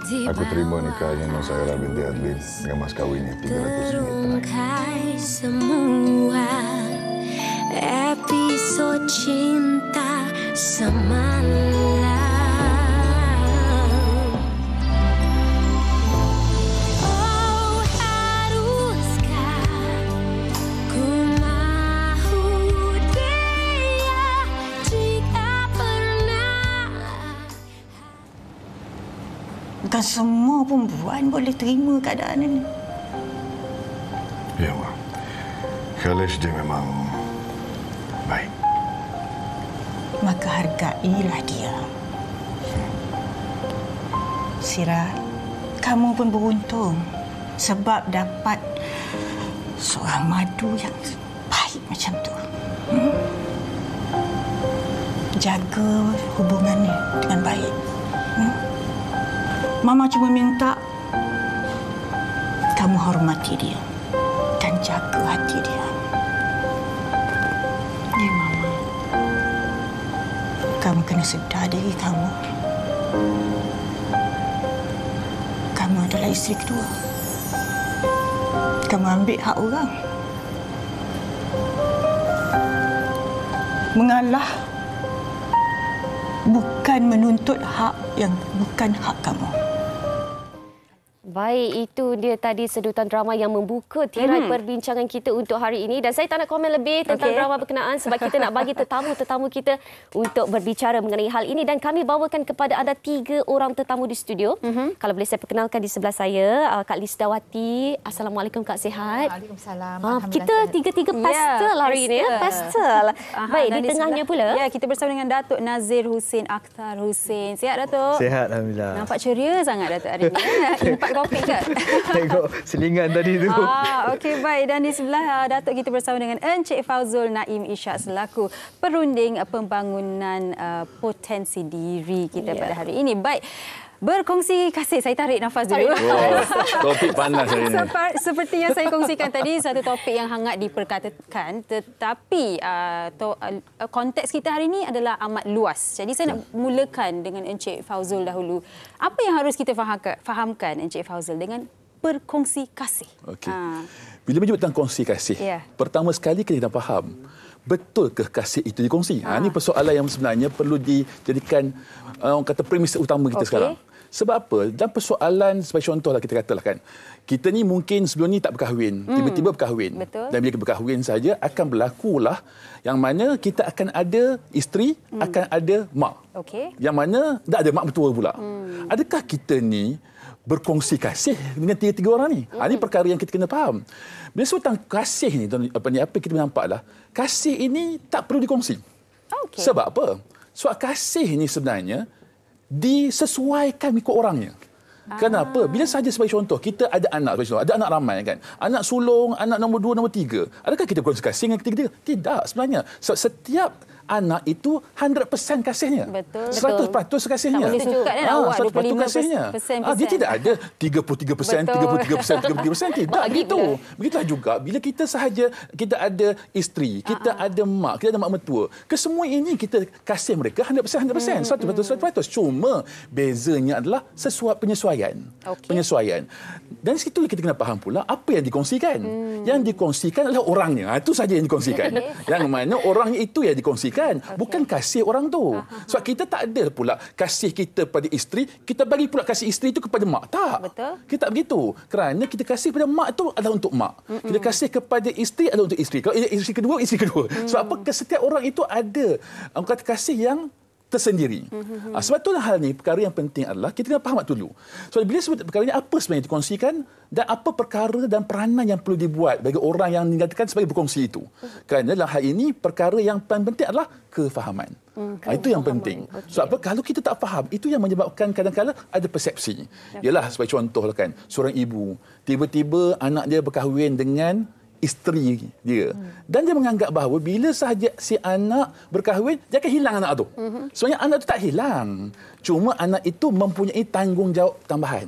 Aku terima nikahnya Nusairat binti Adlin dengan mas kawinnya 300 ringgit. Semua episode cinta semalam. Oh, haruskah ku mahu dia jika pernah. Bukan semua perempuan boleh terima keadaan ini. Ya, Mak. Khalis dia memang baik. Maka hargailah dia. Sira, kamu pun beruntung sebab dapat seorang madu yang baik macam tu. Jaga hubungannya dengan baik. Mama cuma minta kamu hormati dia dan jaga hati dia. Ya, Mama. Kamu kena sedar diri kamu. Kamu adalah isteri kedua. Kamu ambil hak orang. Mengalah bukan menuntut hak yang bukan hak kamu. Baik, itu dia tadi sedutan drama yang membuka tirai perbincangan kita untuk hari ini. Dan saya tak nak komen lebih tentang drama berkenaan sebab kita nak bagi tetamu-tetamu kita untuk berbicara mengenai hal ini. Dan kami bawakan kepada anda 3 orang tetamu di studio. Kalau boleh saya perkenalkan di sebelah saya, Kak Lisdawati. Assalamualaikum, Kak, sihat? Waalaikumsalam. Kita tiga-tiga pastel hari ini. Pastel. Baik, di tengahnya pula. Ya, kita bersama dengan Datuk Nazir Husin Akhtar Husin. Sihat, Datuk? Sihat, Alhamdulillah. Nampak ceria sangat, Datuk, hari ini. Impak kopi ke? Tengok selingan tadi tu. Okey, baik. Dan di sebelah Datuk kita bersama dengan Encik Fauzul Naim Ishak selaku perunding pembangunan potensi diri kita pada hari ini. Baik. Berkongsi kasih. Saya tarik nafas dulu. Topik panas hari ini. Seperti yang saya kongsikan tadi, satu topik yang hangat diperkatakan. Tetapi konteks kita hari ini adalah amat luas. Jadi saya nak mulakan dengan Encik Fauzul dahulu. Apa yang harus kita fahamkan Encik Fauzul dengan berkongsi kasih? Okey. Bila menyebut tentang kongsi kasih, pertama sekali kita nak faham, betul ke kasih itu dikongsi? Ini persoalan yang sebenarnya perlu dijadikan orang kata premis utama kita sekarang. Sebab apa? Dalam persoalan, sebagai contohlah kita katalah kan, kita ni mungkin sebelum ni tak berkahwin, tiba-tiba berkahwin. Betul. Dan bila berkahwin saja akan berlakulah yang mana kita akan ada isteri, akan ada mak. Yang mana tak ada mak mertua pula. Adakah kita ni berkongsi kasih dengan tiga orang ni? Ini perkara yang kita kena faham. Bila sebut tentang kasih ni, apa kita nampaklah, kasih ini tak perlu dikongsi. Sebab apa? Sebab kasih ni sebenarnya disesuaikan ikut orangnya. Kenapa? Bila saja sebagai contoh, kita ada anak, ada anak ramai kan. Anak sulung, anak nombor 2, nombor 3. Adakah kita berkongsi kasih dengan ketiga-tiga? Tidak sebenarnya. Sebab setiap anak itu 100% kasihnya. Betul. 100% kasihnya. Tak boleh suka kan awak 100% kasihnya. Dia tidak ada 33%, 33%. Tidak begitu. Begitulah juga bila kita sahaja kita ada isteri, kita ada mak, kita ada mak mertua. Kesemua ini kita kasih mereka 100%. 100%. Cuma bezanya adalah penyesuaian. Penyesuaian. Dan situ kita kena faham pula apa yang dikongsikan. Yang dikongsikan adalah orangnya. Itu saja yang dikongsikan. Yang mana orangnya itu yang dikongsikan. Bukan kasih orang tu. Sebab kita tak ada pula kasih kita pada isteri, kita bagi pula kasih isteri itu kepada mak. Tak. Betul. Kita tak begitu. Kerana kita kasih kepada mak itu adalah untuk mak. Kita kasih kepada isteri adalah untuk isteri. Kalau isteri kedua, isteri kedua. Sebab apa? Setiap orang itu ada kata kasih yang tersendiri. Sebab itulah hal ni, perkara yang penting adalah kita kena faham dulu. So, bila sebut perkara ini, apa sebenarnya dikongsikan dan apa perkara dan peranan yang perlu dibuat bagi orang yang dikatakan sebagai berkongsi itu. Kerana dalam hal ini, perkara yang paling penting adalah kefahaman. Itu yang penting. Sebab apa? Kalau kita tak faham, itu yang menyebabkan kadang-kadang ada persepsi. Ialah sebagai contoh kan, seorang ibu, tiba-tiba anak dia berkahwin dengan isteri dia. Dan dia menganggap bahawa bila sahaja si anak berkahwin, dia akan hilang anak tu. Sebenarnya anak tu tak hilang. Cuma anak itu mempunyai tanggungjawab tambahan.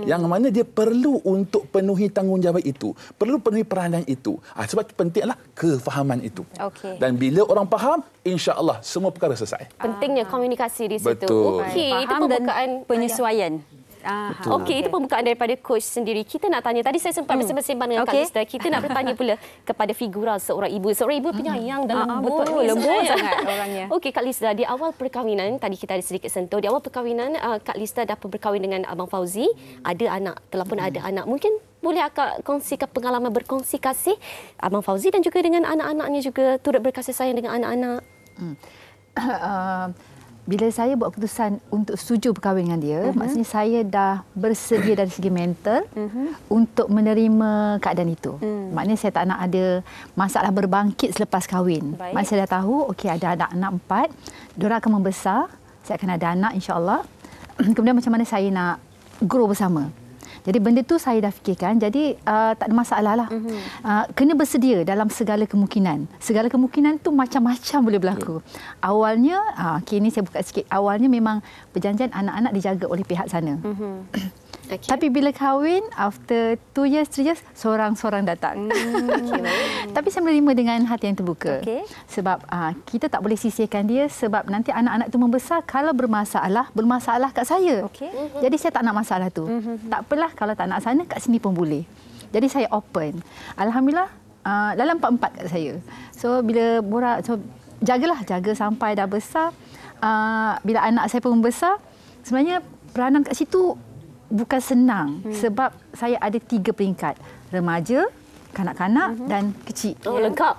Yang mana dia perlu untuk penuhi tanggungjawab itu. Perlu penuhi peranan itu. Sebab pentinglah kefahaman itu. Dan bila orang faham, insya-Allah semua perkara selesai. Pentingnya komunikasi di situ. Betul. Itu pembukaan dan penyesuaian. Okey, itu pembukaan daripada coach sendiri. Kita nak tanya, tadi saya sempat bersembang-sembang dengan Kak Lista. Kita nak bertanya pula kepada figura seorang ibu. Seorang ibu penyayang dan lembut. Betul, lembut sangat orangnya. Okey, Kak Lista, di awal perkahwinan, tadi kita ada sedikit sentuh. Di awal perkahwinan, Kak Lista dapat berkahwin dengan Abang Fauzi. Ada anak, telah pun ada anak. Mungkin boleh Akak kongsikan pengalaman berkongsi kasih Abang Fauzi dan juga dengan anak-anaknya juga turut berkasih sayang dengan anak-anak. Bila saya buat keputusan untuk setuju berkahwin dengan dia, maksudnya saya dah bersedia dari segi mental untuk menerima keadaan itu. Maknanya saya tak nak ada masalah berbangkit selepas kahwin. Maksudnya saya dah tahu, okey, ada anak 4, diorang akan membesar, saya akan ada anak insya-Allah. Kemudian macam mana saya nak grow bersama. Jadi benda tu saya dah fikirkan. Jadi tak ada masalah lah. Kena bersedia dalam segala kemungkinan. Segala kemungkinan tu macam-macam boleh berlaku. Awalnya, ini saya buka sikit. Awalnya memang perjanjian anak-anak dijaga oleh pihak sana. Okay. Tapi bila kahwin, after 2 years, 3 years, seorang-seorang datang. Tapi saya menerima dengan hati yang terbuka. Sebab kita tak boleh sisihkan dia sebab nanti anak-anak tu membesar, kalau bermasalah kat saya. Jadi saya tak nak masalah tu. Tak apalah, kalau tak nak sana, kat sini pun boleh. Jadi saya open. Alhamdulillah, dalam 4-4 kat saya. So bila borak, jaga sampai dah besar. Bila anak saya pun besar, sebenarnya peranan kat situ bukan senang sebab saya ada 3 peringkat. Remaja, kanak-kanak dan kecil. Lengkap.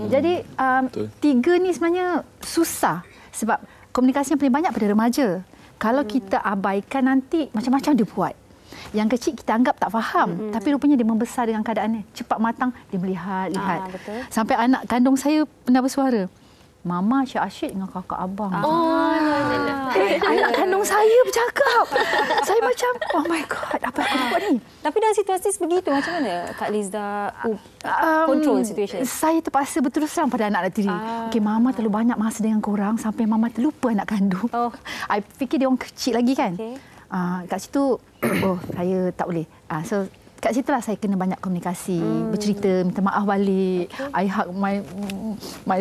Jadi 3 ni sebenarnya susah sebab komunikasi yang paling banyak pada remaja. Kalau kita abaikan nanti macam-macam dia buat. Yang kecil kita anggap tak faham, tapi rupanya dia membesar dengan keadaannya. Cepat matang, dia melihat. Sampai anak kandung saya pernah bersuara, Mama asyik-asyik dengan kakak abang. Anak kandung saya bercakap. Saya macam, oh my God, apa yang aku buat ni? Tapi dalam situasi sebegitu, macam mana Kak Lizda control situation? Saya terpaksa berterus terang pada anak tiri. Okey, Mama terlalu banyak masa dengan korang sampai Mama terlupa anak kandung. I fikir dia orang kecil lagi kan. Kat situ, saya tak boleh. So, kat situlah saya kena banyak komunikasi, bercerita, minta maaf balik. I hug my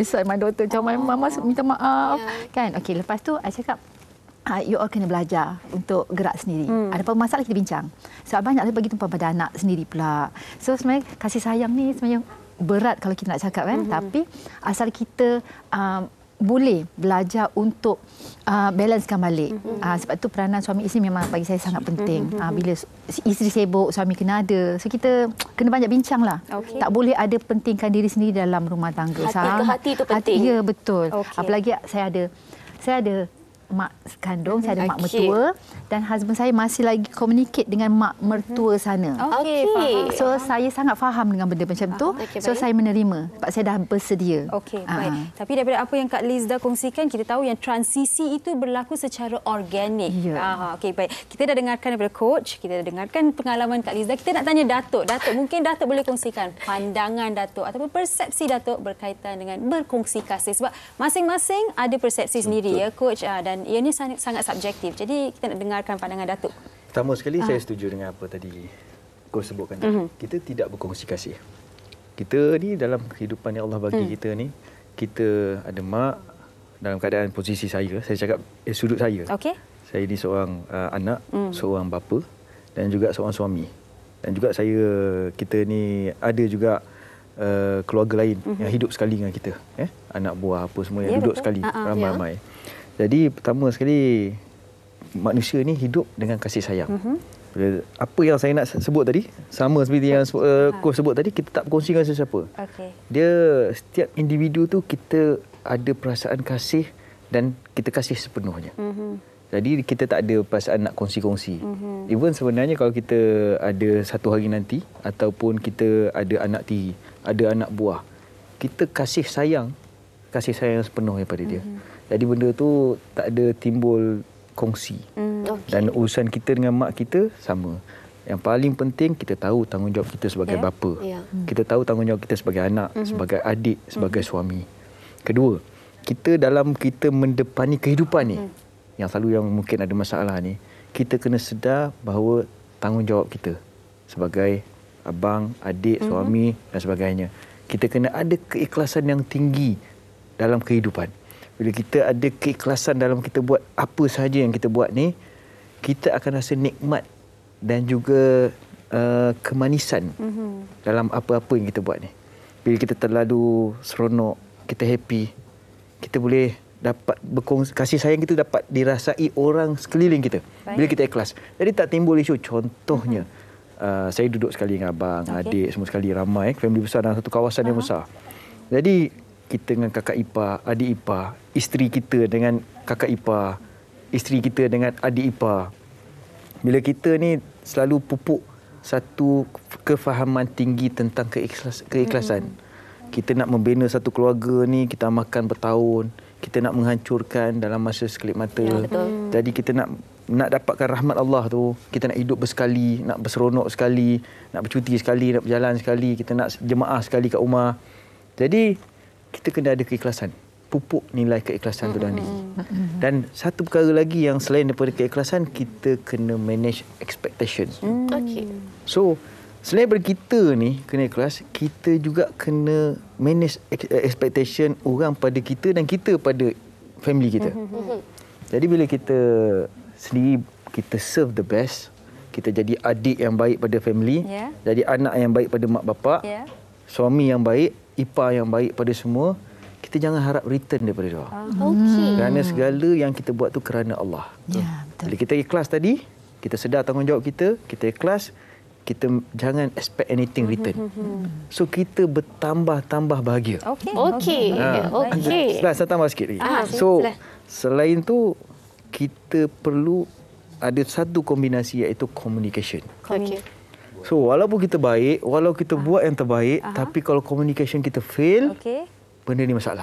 son, my daughter, macam Mama minta maaf. Kan? Okey, lepas tu I cakap, you all kena belajar untuk gerak sendiri. Ada apa masalah kita bincang. Sebab banyak bagi tempat pada anak sendiri pula. So sebenarnya kasih sayang ni sebenarnya berat kalau kita nak cakap kan. Tapi asal kita boleh belajar untuk balancekan balik. Sebab tu peranan suami isteri memang bagi saya sangat penting. Bila isteri sibuk, suami kena ada. So kita kena banyak bincang lah. Tak boleh ada pentingkan diri sendiri dalam rumah tangga. Hati ke hati itu penting. Ya, betul. Apalagi saya ada mak kandung, saya ada mak mertua dan husband saya masih lagi communicate dengan mak mertua sana. So saya sangat faham dengan benda macam tu. So saya menerima sebab saya dah bersedia. Baik. Tapi daripada apa yang Kak Lizda kongsikan, kita tahu yang transisi itu berlaku secara organik. Baik. Kita dah dengarkan daripada coach, kita dah dengarkan pengalaman Kak Lizda. Kita nak tanya Datuk. Mungkin Datuk boleh kongsikan pandangan Datuk ataupun persepsi Datuk berkaitan dengan berkongsi kasih sebab masing-masing ada persepsi sendiri ya coach, dan ianya sangat subjektif. Jadi kita nak dengarkan pandangan Datuk. Pertama sekali saya setuju dengan apa tadi kau sebutkan. Kita tidak berkongsi kasih. Kita ni dalam kehidupan yang Allah bagi kita ni, kita ada mak dalam keadaan posisi saya cakap sudut saya. Saya ni seorang anak, seorang bapa dan juga seorang suami. Dan juga kita ni ada juga keluarga lain yang hidup sekali dengan kita. Anak buah apa semua yang duduk sekali, ramai-ramai. Jadi pertama sekali manusia ni hidup dengan kasih sayang. Apa yang saya nak sebut tadi sama seperti yang Ko sebut tadi, kita tak berkongsi dengan sesiapa. Dia setiap individu tu kita ada perasaan kasih dan kita kasih sepenuhnya. Jadi kita tak ada perasaan nak kongsi-kongsi. Even sebenarnya kalau kita ada satu hari nanti ataupun kita ada anak tiri, ada anak buah, kita kasih sayang sepenuhnya pada dia. Jadi benda tu tak ada timbul kongsi. Dan urusan kita dengan mak kita sama. Yang paling penting kita tahu tanggungjawab kita sebagai bapa. Kita tahu tanggungjawab kita sebagai anak, sebagai adik, sebagai suami. Kedua, kita mendepani kehidupan ni, yang selalu yang mungkin ada masalah ni, kita kena sedar bahawa tanggungjawab kita sebagai abang, adik, suami dan sebagainya. Kita kena ada keikhlasan yang tinggi dalam kehidupan. Bila kita ada keikhlasan dalam kita buat apa sahaja yang kita buat ni, kita akan rasa nikmat dan juga kemanisan dalam apa-apa yang kita buat ni. Bila kita terlalu seronok, kita happy, kita boleh dapat berkongsi, kasih sayang kita dapat dirasai orang sekeliling kita. Bila kita ikhlas. Jadi tak timbul isu. Contohnya, saya duduk sekali dengan abang, adik, semua sekali ramai. Family besar dalam satu kawasan yang besar. Jadi, kita dengan kakak ipar, adik ipar, isteri kita dengan kakak ipar, isteri kita dengan adik ipar. Bila kita ni selalu pupuk satu kefahaman tinggi tentang keikhlasan. Kita nak membina satu keluarga ni, kita amalkan bertahun. Kita nak menghancurkan dalam masa sekelip mata. Jadi kita nak dapatkan rahmat Allah tu, kita nak hidup bersekali, nak berseronok sekali, nak bercuti sekali, nak berjalan sekali, kita nak jemaah sekali kat rumah. Jadi kita kena ada keikhlasan. Pupuk nilai keikhlasan tu dalam diri. Dan satu perkara lagi yang selain daripada keikhlasan, kita kena manage expectations. So, selain daripada kita ni kena ikhlas, kita juga kena manage expectation orang pada kita dan kita pada family kita. Jadi bila kita sendiri, kita serve the best, kita jadi adik yang baik pada family, jadi anak yang baik pada mak bapak, suami yang baik, ipar yang baik pada semua, kita jangan harap return daripada dia. Kerana segala yang kita buat tu kerana Allah. Bila kita ikhlas tadi, kita sedar tanggungjawab kita ikhlas, kita jangan expect anything return. So kita bertambah-tambah bahagia. Okey. Saya tambah sikit lagi. So selain tu, kita perlu ada satu kombinasi, iaitu communication. So walaupun kita baik, walau kita buat yang terbaik, tapi kalau communication kita fail, benda ni masalah.